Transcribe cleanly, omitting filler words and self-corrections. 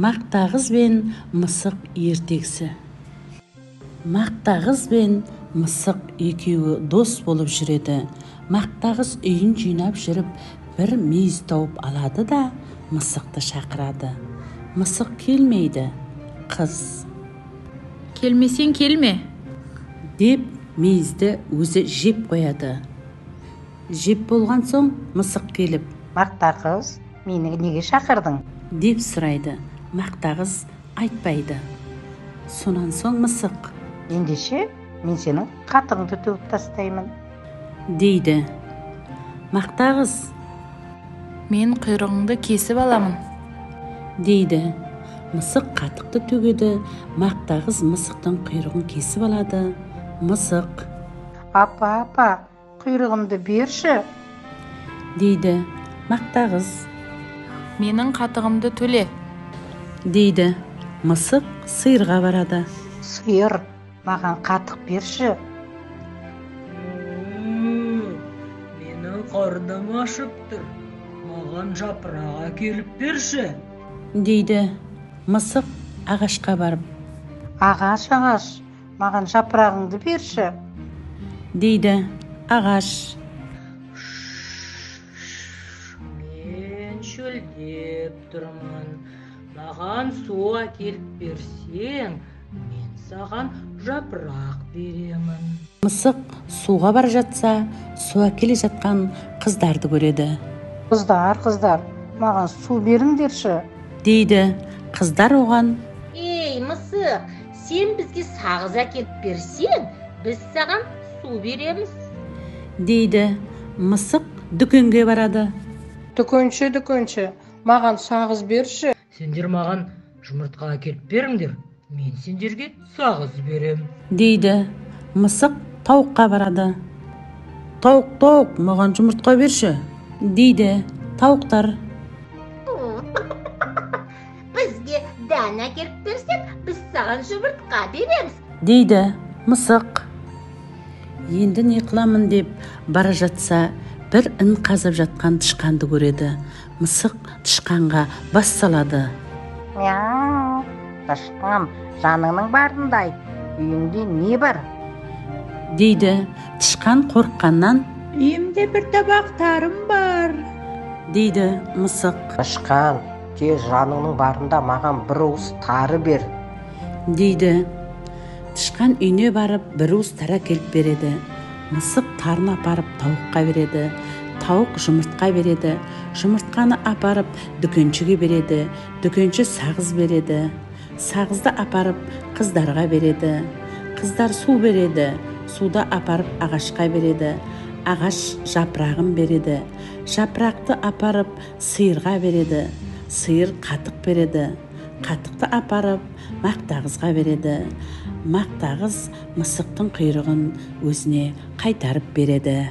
Мақтағыз бен мысық ертегісі. Мақтағыз бен мысық екеуі дос болып жүреді. Мақтағыз үйін жинап жүріп, бір мейіз тауып алады да мысықты шақырады. Мысық келмейді. Қыз: келмесең келме деп мейізді өзі жеп қояды. Жеп болған соң мысық келіп: Мақтағыз, мені неге шақырдың? деп сұрайды. Мақтағыз айтпайды. Сонан соң мысық: Ендеше мен сенің қатыңды төгіп тастаймын дейді. Мақтағыз: мен құйрығыңды кесіп аламын дейді. Мысық қатықты төгеді. Мақтағыз мысықтың құйрығын кесіп алады. Мысық: апа, құйрығымды берші дейді. Мақтағыз: менің қатығымды төле дейді. Мысық сиырға барады. сиыр, маған қатық берші. Менің қарным ашып тұр, маған жапырақ әкеліп берші дейді. Мысық ағашқа барып: Ағаш, маған жапырағыңды берші. дейді. Ағаш: мен шөлдеп тұрмын, маған су әкеліп берсең, мен саған жапырақ беремін. Мысық суға бара жатса, су әкеле жатқан қыздарды көреді. Қыздар, маған су беріңдерші дейді. Қыздар оған: ей мысық, сен бізге сағыз әкеліп берсең, біз саған су береміз дейді. Мысық дүкенге барады. Дүкенші, маған сағыз берші. Сендер маған жұмыртқа әкеліп беріңдер, мен сендерге сағыз берем дейді. Мысық тауыққа барады. Тауық, маған жұмыртқа берші дейді. Тауықтар: бізге дән әкеліп берсең, біз саған жұмыртқа береміз дейді. Мысық енді не қыламын деп бара жатса, бір ін қазып жатқан тышқанды көреді. Мысық тышқанға бас салады. Мяу, тышқан, жаныңның барында айт, үйіңде не бар? дейді. Тышқан қорыққаннан: үйімде бір табақ тарым бар дейді. Мысық Тышқан, тез жаныңның барында маған бір уыс тары бер дейді. Тышқан үйіне барып бір уыс тары әкеліп береді. Мысық тарын апарып тауыққа береді. Тауық жұмыртқа береді. Жұмыртқаны апарып дүкеншіге береді. Дүкенші сағыз береді. Сағызды апарып қыздарға береді. Қыздар су береді. Суды апарып ағашқа береді. Ағаш жапырағын береді. Жапырақты апарып сиырға береді. Сиыр қатық береді. Қатықты апарып мақтағызға береді. Мақтағыз мысықтың құйрығын өзіне қайтарып береді.